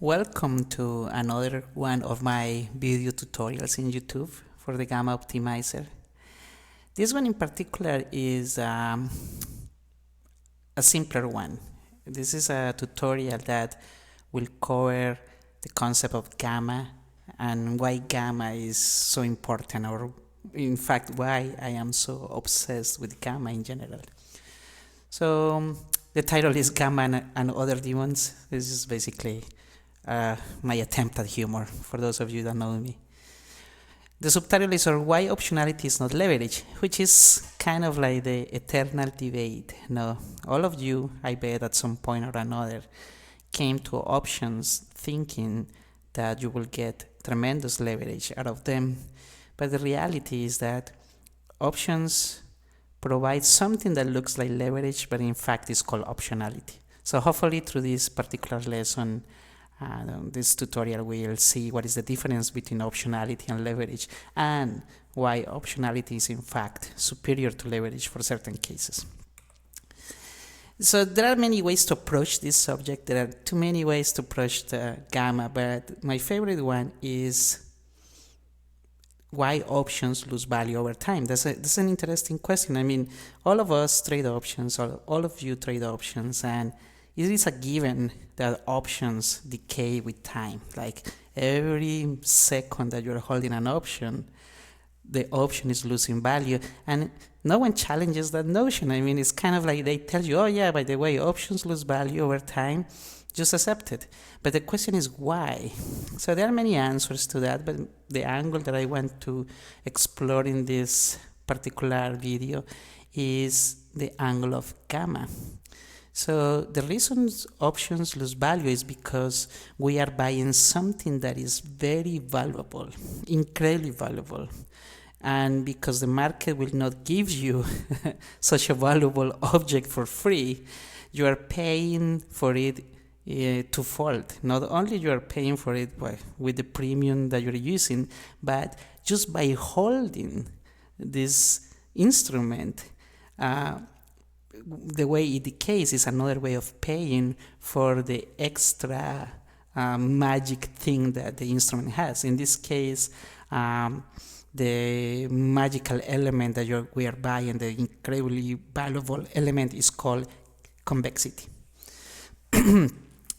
Welcome to another one of my video tutorials in YouTube for the Gamma Optimizer. This one in particular is a simpler one. This is a tutorial that will cover the concept of gamma and why gamma is so important, or in fact why I am so obsessed with gamma in general. So the title is Gamma and Other Demons. This is basically my attempt at humor, for those of you that know me. The subtitle is Why Optionality is Not Leverage, which is kind of like the eternal debate. No, all of you, I bet at some point or another, came to options thinking that you will get tremendous leverage out of them. But the reality is that options provide something that looks like leverage, but in fact is called optionality. So hopefully through this particular lesson, this tutorial will see what is the difference between optionality and leverage, and why optionality is in fact superior to leverage for certain cases. So there are many ways to approach this subject. There are too many ways to approach the gamma, but my favorite one is why options lose value over time. That's an interesting question. I mean, all of us trade options, all of you trade options, and it is a given that options decay with time. Like every second that you're holding an option, the option is losing value, and no one challenges that notion. I mean, it's kind of like they tell you, oh yeah, by the way, options lose value over time, just accept it. But the question is why? So there are many answers to that, but the angle that I want to explore in this particular video is the angle of gamma. So the reasons options lose value is because we are buying something that is very valuable, incredibly valuable, and because the market will not give you such a valuable object for free, you are paying for it twofold. Not only you are paying for it with the premium that you're using, but just by holding this instrument, the way it decays is another way of paying for the extra magic thing that the instrument has. In this case, the magical element that we are buying, the incredibly valuable element, is called convexity.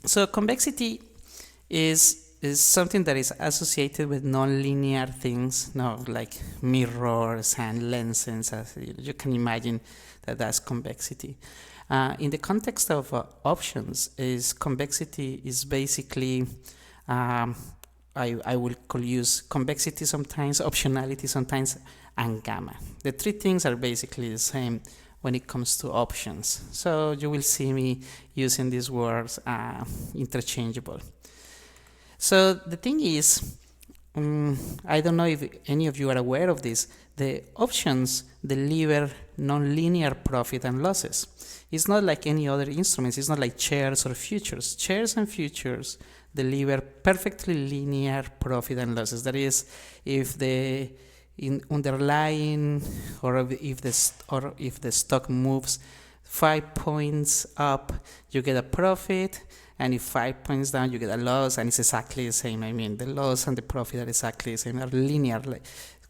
So convexity is something that is associated with non-linear things, like mirrors and lenses. As you can imagine that's convexity. In the context of options, convexity is basically, I will use convexity sometimes, optionality sometimes, and gamma. The three things are basically the same when it comes to options. So you will see me using these words interchangeable. So the thing is, I don't know if any of you are aware of this, the options deliver non-linear profit and losses. It's not like any other instruments. It's not like shares or futures. Shares and futures deliver perfectly linear profit and losses. That is, if the underlying or if the stock moves 5 points up, you get a profit, and if 5 points down, you get a loss, and it's exactly the same. I mean, the loss and the profit are exactly the same, are linear,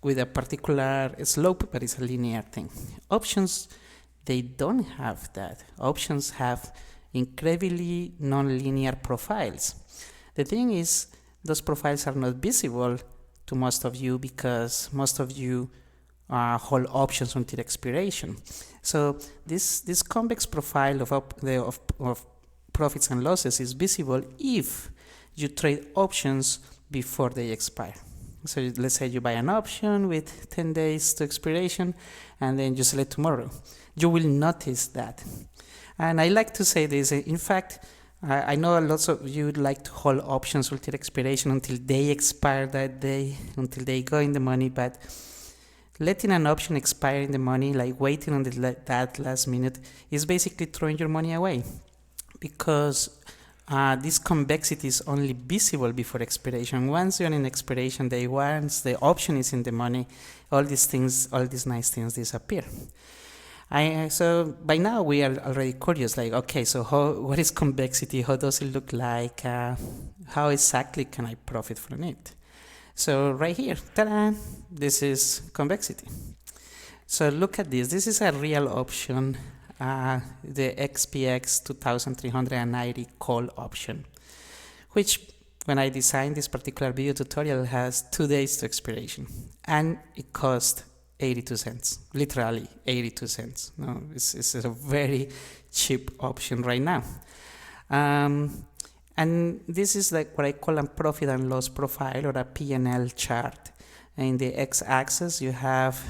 with a particular slope, but it's a linear thing. Options, they don't have that. Options have incredibly non-linear profiles. The thing is, those profiles are not visible to most of you because most of you hold options until expiration. So this convex profile of profits and losses is visible if you trade options before they expire. So let's say you buy an option with 10 days to expiration, and then you sell it tomorrow. You will notice that. And I like to say this, in fact, I know lots of you would like to hold options until expiration, until they expire that day, until they go in the money, but letting an option expire in the money, like waiting on that last minute, is basically throwing your money away, because this convexity is only visible before expiration. Once you're in expiration day, once the option is in the money, all these nice things disappear. So by now we are already curious, like, okay, so what is convexity? How does it look like? how exactly can I profit from it? So right here, ta-da, this is convexity. So look at this. This is a real option, the XPX 2390 call option, which when I designed this particular video tutorial has 2 days to expiration, and it cost 82 cents, literally 82 cents. No, it's a very cheap option right now. And this is like what I call a profit and loss profile, or a P&L chart. In the x-axis, you have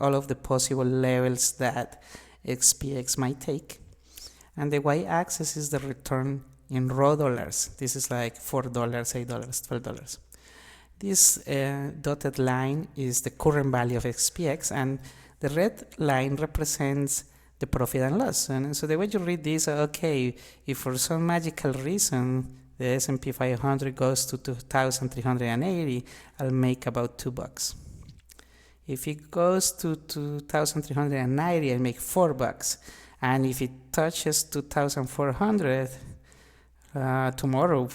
all of the possible levels that XPX might take, and the y-axis is the return in raw dollars. This is like $4, $8, $12. This dotted line is the current value of XPX, and the red line represents the profit and loss. And so the way you read this, okay, if for some magical reason the S&P 500 goes to 2,380, I'll make about $2. If it goes to 2,390, I'll make $4. And if it touches 2,400 tomorrow,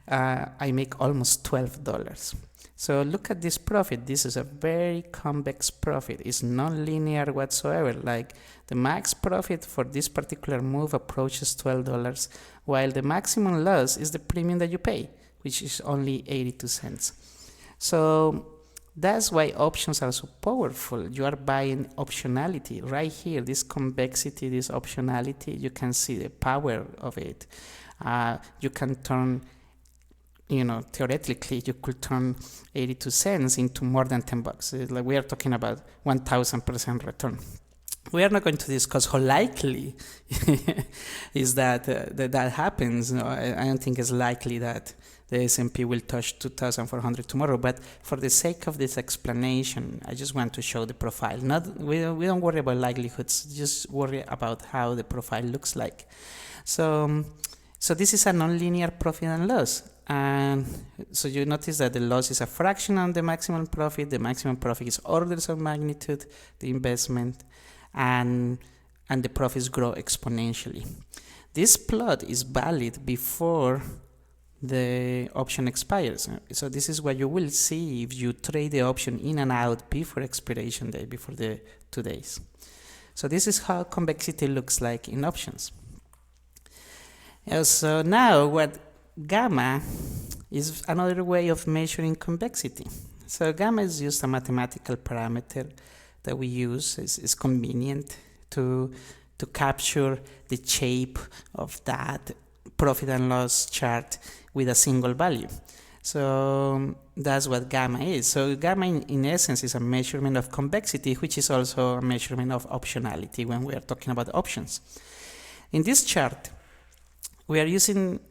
I make almost $12. So look at this profit. This is a very convex profit. It's non-linear whatsoever. Like the max profit for this particular move approaches $12, while the maximum loss is the premium that you pay, which is only 82 cents. So that's why options are so powerful. You are buying optionality right here. This convexity, this optionality, you can see the power of it. You can turn, theoretically, you could turn 82 cents into more than $10. Like we are talking about 1,000% return. We are not going to discuss how likely is that happens. No, I don't think it's likely that the S&P will touch 2,400 tomorrow. But for the sake of this explanation, I just want to show the profile. We don't worry about likelihoods. Just worry about how the profile looks like. So this is a nonlinear profit and loss. And so you notice that the loss is a fraction of the maximum profit. The maximum profit is orders of magnitude, the investment, and the profits grow exponentially. This plot is valid before the option expires. So this is what you will see if you trade the option in and out before expiration day, before the 2 days. So this is how convexity looks like in options. So now what gamma is another way of measuring convexity. So gamma is just a mathematical parameter that we use. It's convenient to capture the shape of that profit and loss chart with a single value. So that's what gamma is. So gamma in essence is a measurement of convexity, which is also a measurement of optionality when we are talking about options. In this chart, I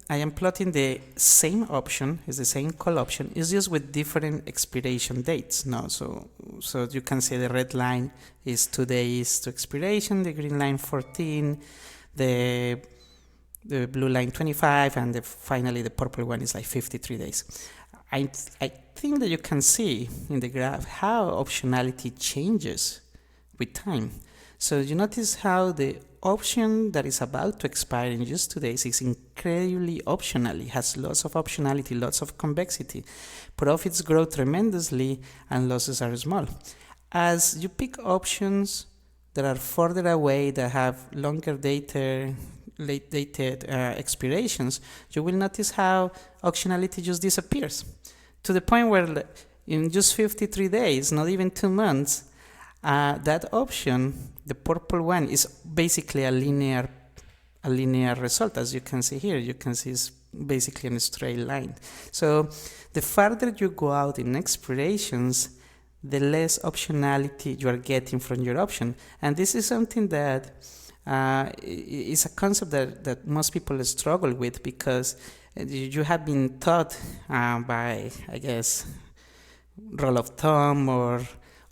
am plotting the same option, it's the same call option, it's just with different expiration dates. No, so you can see the red line is 2 days to expiration, the green line 14, the blue line 25, and finally the purple one is like 53 days. I think that you can see in the graph how optionality changes with time. So you notice how the option that is about to expire in just 2 days is incredibly optional. It has lots of optionality, lots of convexity. Profits grow tremendously and losses are small. As you pick options that are further away, that have longer late dated expirations, you will notice how optionality just disappears to the point where in just 53 days, not even 2 months, that option, the purple one, is basically a linear result. As you can see here, you can see it's basically in a straight line. So the farther you go out in expirations, the less optionality you are getting from your option. And this is something that is a concept that most people struggle with, because you have been taught by, I guess, rule of thumb or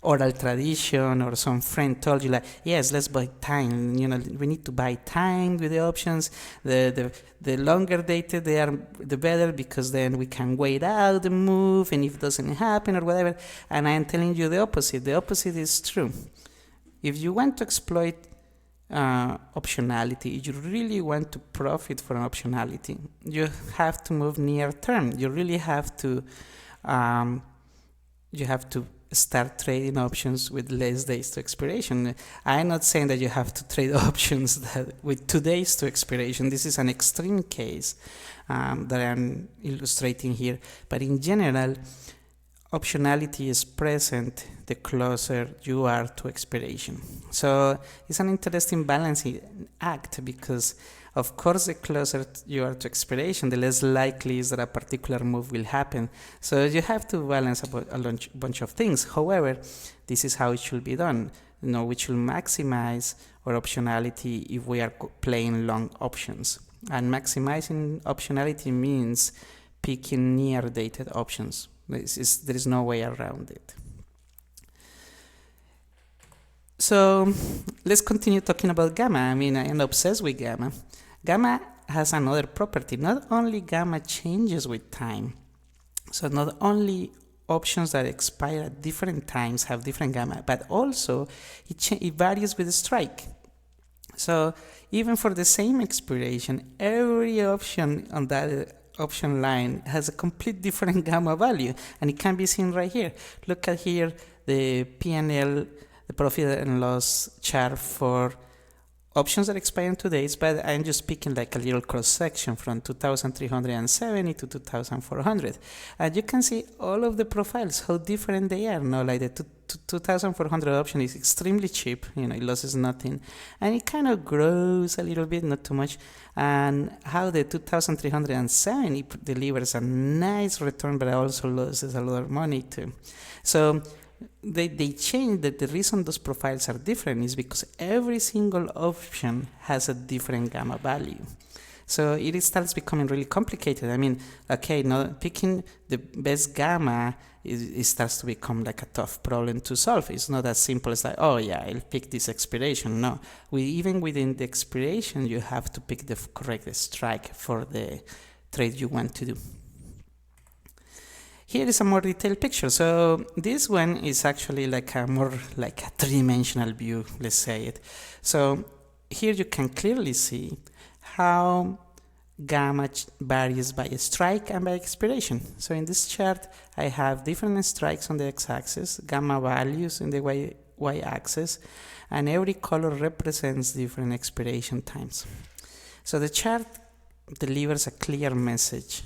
oral tradition, or some friend told you like, yes, let's buy time. We need to buy time with the options. The longer dated they are, the better, because then we can wait out the move, and if it doesn't happen or whatever. And I am telling you the opposite. The opposite is true. If you want to exploit optionality, you really want to profit from optionality, you have to move near term. You really have to start trading options with less days to expiration. I'm not saying that you have to trade options with 2 days to expiration. This is an extreme case that I'm illustrating here. But in general, optionality is present the closer you are to expiration. So it's an interesting balancing act, because of course the closer you are to expiration, the less likely is that a particular move will happen. So you have to balance a bunch of things. However, this is how it should be done. We should maximize our optionality if we are playing long options. And maximizing optionality means picking near dated options. There is no way around it. So let's continue talking about gamma. I mean, I am obsessed with gamma. Gamma has another property. Not only gamma changes with time, so not only options that expire at different times have different gamma, but also it varies with the strike. So even for the same expiration, every option on that option line has a complete different gamma value, and it can be seen right here. Look at here the P&L, the profit and loss chart for options that expire in 2 days, but I'm just picking like a little cross section from 2,370 to 2,400, and you can see all of the profiles, how different they are. Like the 2,400 option is extremely cheap, it loses nothing, and it kind of grows a little bit, not too much, and how the 2,370 delivers a nice return, but also loses a lot of money too. So they change that. The reason those profiles are different is because every single option has a different gamma value. So it starts becoming really complicated. I mean, picking the best gamma, it starts to become like a tough problem to solve. It's not as simple as like, oh yeah, I'll pick this expiration. No, even within the expiration, you have to pick the correct strike for the trade you want to do. Here is a more detailed picture. So this one is actually more like a three-dimensional view, let's say it. So here you can clearly see how gamma varies by strike and by expiration. So in this chart, I have different strikes on the x-axis, gamma values in the y-axis, and every color represents different expiration times. So the chart delivers a clear message.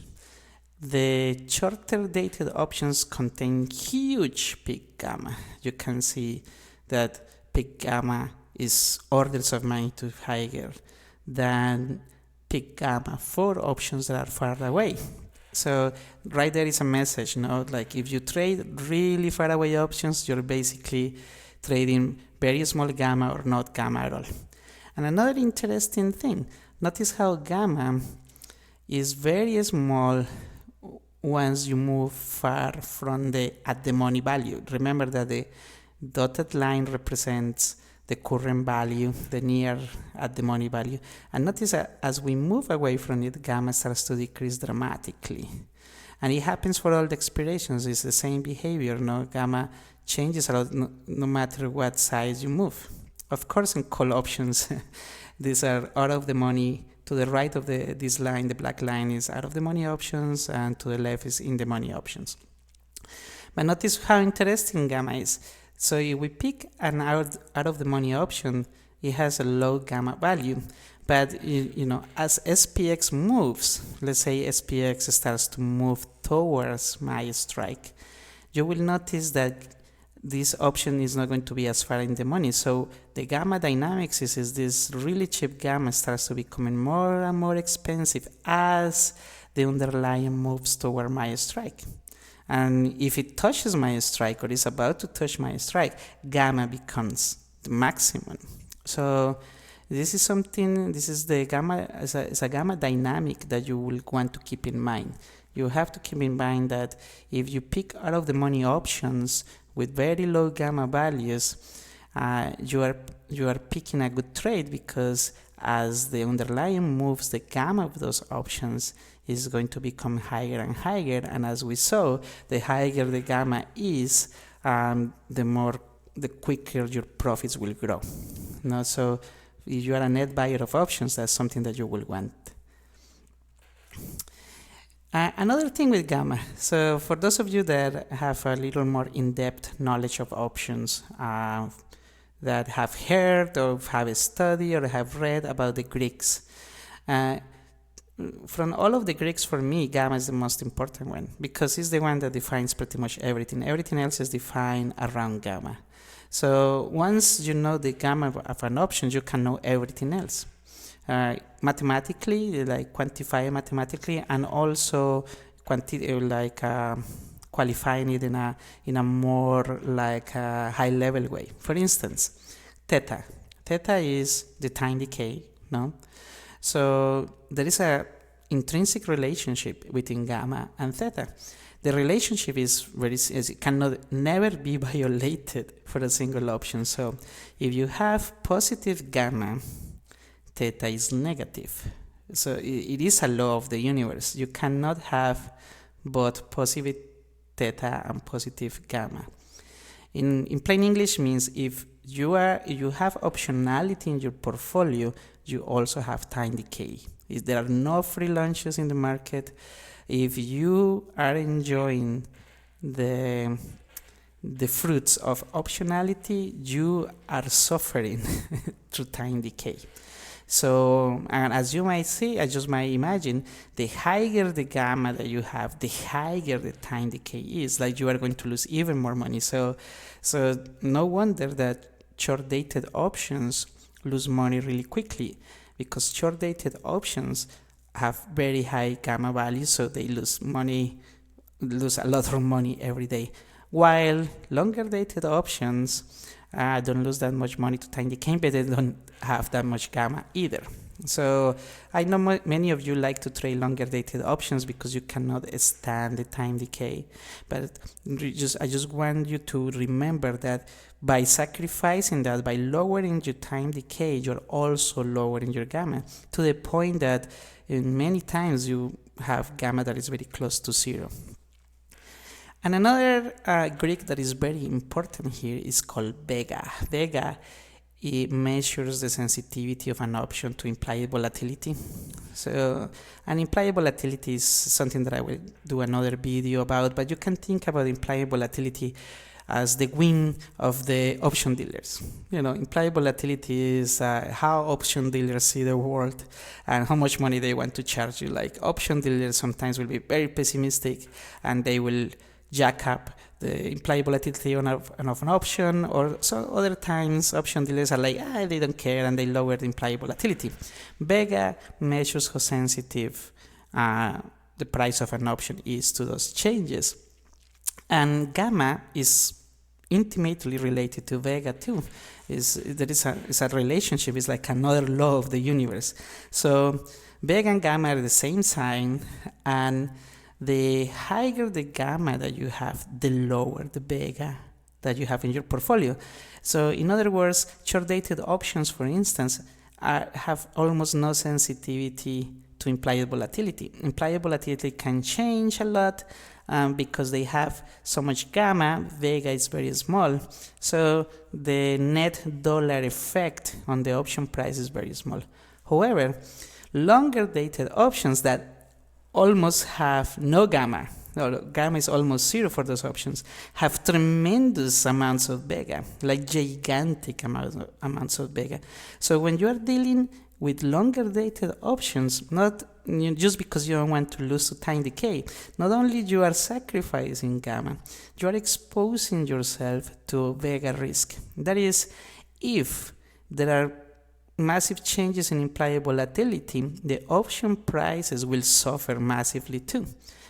The shorter dated options contain huge peak gamma. You can see that peak gamma is orders of magnitude higher than peak gamma for options that are far away. So right there is a message, like if you trade really far away options, you're basically trading very small gamma or not gamma at all. And another interesting thing, notice how gamma is very small once you move far from the at the money value. Remember that the dotted line represents the current value, the near at the money value. And notice that as we move away from it, gamma starts to decrease dramatically. And it happens for all the expirations. It's the same behavior. Gamma changes a lot no matter what size you move. Of course, in call options, these are out of the money. To the right of this line, the black line is out of the money options, and to the left is in the money options. But notice how interesting gamma is. So if we pick an out of the money option, it has a low gamma value. But as SPX moves, let's say SPX starts to move towards my strike, you will notice that this option is not going to be as far in the money. So the gamma dynamics is this really cheap gamma starts to becoming more and more expensive as the underlying moves toward my strike. And if it touches my strike or is about to touch my strike, gamma becomes the maximum. So this is the gamma, it's a gamma dynamic that you will want to keep in mind. You have to keep in mind that if you pick out of the money options with very low gamma values, you are picking a good trade, because as the underlying moves, the gamma of those options is going to become higher and higher, and as we saw, the higher the gamma is, the quicker your profits will grow. So if you are a net buyer of options, that's something that you will want. Another thing with gamma, so for those of you that have a little more in-depth knowledge of options, that have heard or have studied or have read about the Greeks, from all of the Greeks, for me, gamma is the most important one, because it's the one that defines pretty much everything. Everything else is defined around gamma. So once you know the gamma of an option, you can know everything else. Mathematically, like quantify mathematically, and also qualifying it in a more like high level way. For instance, theta. Theta is the time decay, no? So there is a intrinsic relationship between gamma and theta. The relationship it cannot never be violated for a single option. So if you have positive gamma, theta is negative. So it is a law of the universe. You cannot have both positive theta and positive gamma. In plain English means if you have optionality in your portfolio, you also have time decay. If there are no free lunches in the market, if you are enjoying the fruits of optionality, you are suffering through time decay. So, and as you might see, I just might imagine, the higher the gamma that you have, the higher the time decay is, like you are going to lose even more money. So no wonder that short-dated options lose money really quickly, because short-dated options have very high gamma values, so they lose a lot of money every day. While longer-dated options don't lose that much money to time decay, but they don't have that much gamma either. So I know many of you like to trade longer-dated options because you cannot stand the time decay. But I just want you to remember that by sacrificing that, by lowering your time decay, you're also lowering your gamma, to the point that many times you have gamma that is very close to zero. And another Greek that is very important here is called vega. Vega, it measures the sensitivity of an option to implied volatility. So, and implied volatility is something that I will do another video about, but you can think about implied volatility as the win of the option dealers. Implied volatility is how option dealers see the world and how much money they want to charge you. Like, option dealers sometimes will be very pessimistic and they will jack up the implied volatility of an option, or so other times option dealers are like, they don't care, and they lower the implied volatility. Vega measures how sensitive the price of an option is to those changes. And gamma is intimately related to vega too. It's a relationship. It's like another law of the universe. So vega and gamma are the same sign, and the higher the gamma that you have, the lower the vega that you have in your portfolio. So in other words, short-dated options, for instance, have almost no sensitivity to implied volatility. Implied volatility can change a lot because they have so much gamma. Vega is very small, so the net dollar effect on the option price is very small. However, longer-dated options that almost have no gamma, or gamma is almost zero for those options, have tremendous amounts of vega, like gigantic amounts of vega. So when you are dealing with longer dated options, not just because you don't want to lose to time decay, not only you are sacrificing gamma, you are exposing yourself to vega risk. That is, if there are massive changes in implied volatility, the option prices will suffer massively too,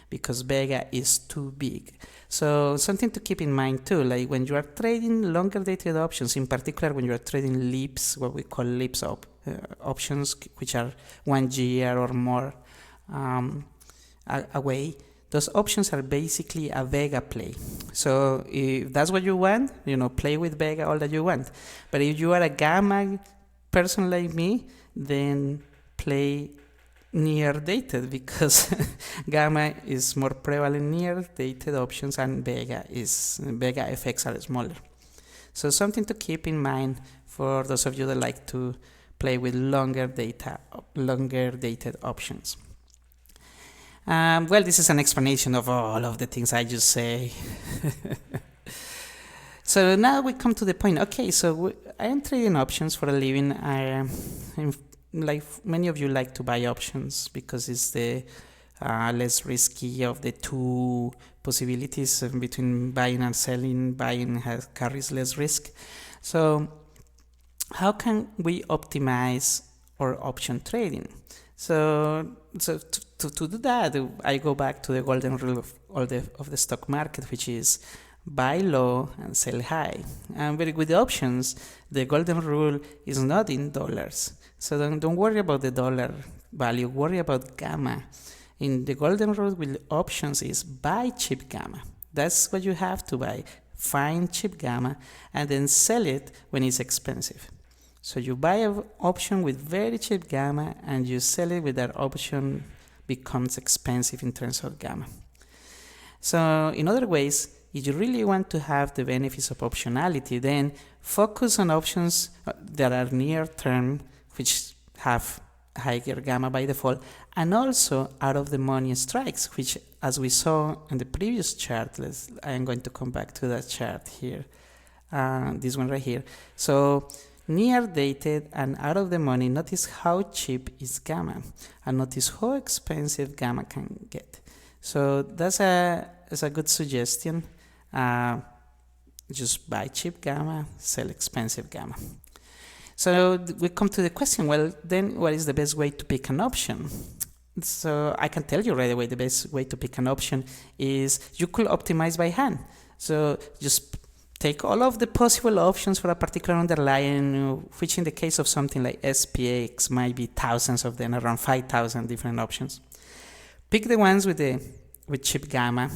because vega is too big. So something to keep in mind too, like when you are trading longer dated options, in particular when you are trading LIPS, what we call LIPS options, which are 1 year or more away, those options are basically a vega play. So if that's what you want, play with vega all that you want. But if you are a gamma person like me, then play near dated, because gamma is more prevalent near dated options, and vega effects are smaller. So something to keep in mind for those of you that like to play with longer dated options. Well, this is an explanation of all of the things I just say. So now we come to the point. Okay, so I am trading options for a living. Like many of you like to buy options because it's the less risky of the two possibilities between buying and selling. Buying carries less risk. So how can we optimize our option trading? So to do that, I go back to the golden rule of the stock market, which is buy low and sell high. And with the options, the golden rule is not in dollars. So don't worry about the dollar value, worry about gamma. In the golden rule with options is buy cheap gamma. That's what you have to buy. Find cheap gamma and then sell it when it's expensive. So you buy an option with very cheap gamma and you sell it when that option becomes expensive in terms of gamma. So in other ways, if you really want to have the benefits of optionality, then focus on options that are near term, which have higher gamma by default, and also out of the money strikes, which, as we saw in the previous chart, I am going to come back to that chart here, this one right here. So near dated and out of the money, notice how cheap is gamma, and notice how expensive gamma can get. So that's a good suggestion. Just buy cheap gamma, sell expensive gamma. So we come to the question, well, then what is the best way to pick an option? So I can tell you right away the best way to pick an option is you could optimize by hand. So just take all of the possible options for a particular underlying, which in the case of something like SPX might be thousands of them, around 5,000 different options. Pick the ones with cheap gamma.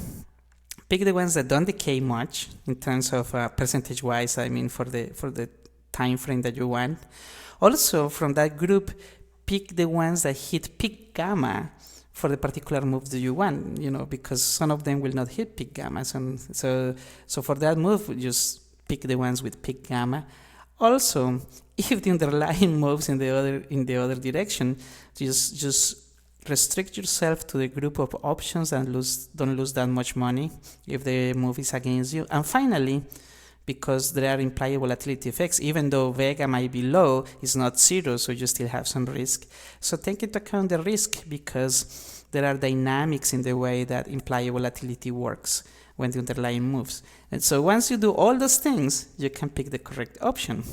Pick the ones that don't decay much in terms of percentage-wise, I mean for the time frame that you want. Also, from that group, pick the ones that hit peak gamma for the particular move that you want, because some of them will not hit peak gamma. So for that move, just pick the ones with peak gamma. Also, if the underlying moves in the other direction, just restrict yourself to the group of options and don't lose that much money if the move is against you. And finally, because there are implied volatility effects, even though Vega might be low, it's not zero, so you still have some risk. So take into account the risk because there are dynamics in the way that implied volatility works when the underlying moves. And so once you do all those things, you can pick the correct option.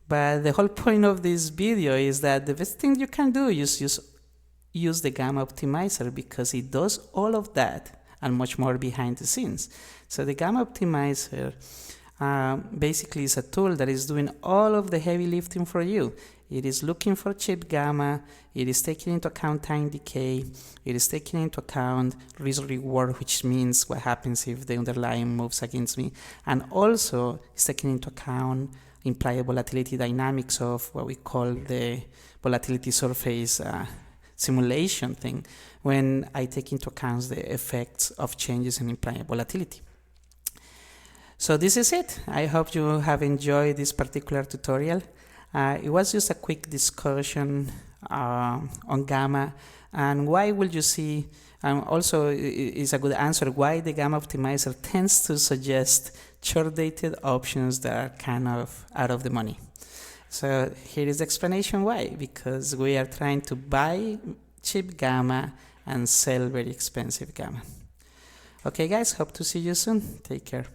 But the whole point of this video is that the best thing you can do is use the gamma optimizer because it does all of that and much more behind the scenes. So the gamma optimizer basically is a tool that is doing all of the heavy lifting for you. It is looking for cheap gamma, it is taking into account time decay, it is taking into account risk reward, which means what happens if the underlying moves against me, and also it's taking into account implied volatility dynamics of what we call the volatility surface simulation thing, when I take into account the effects of changes in implied volatility. So this is it. I hope you have enjoyed this particular tutorial. It was just a quick discussion on gamma and why will you see, also is a good answer why the gamma optimizer tends to suggest short-dated options that are kind of out of the money. So here is the explanation why, because we are trying to buy cheap gamma and sell very expensive gamma. Okay guys, hope to see you soon. Take care.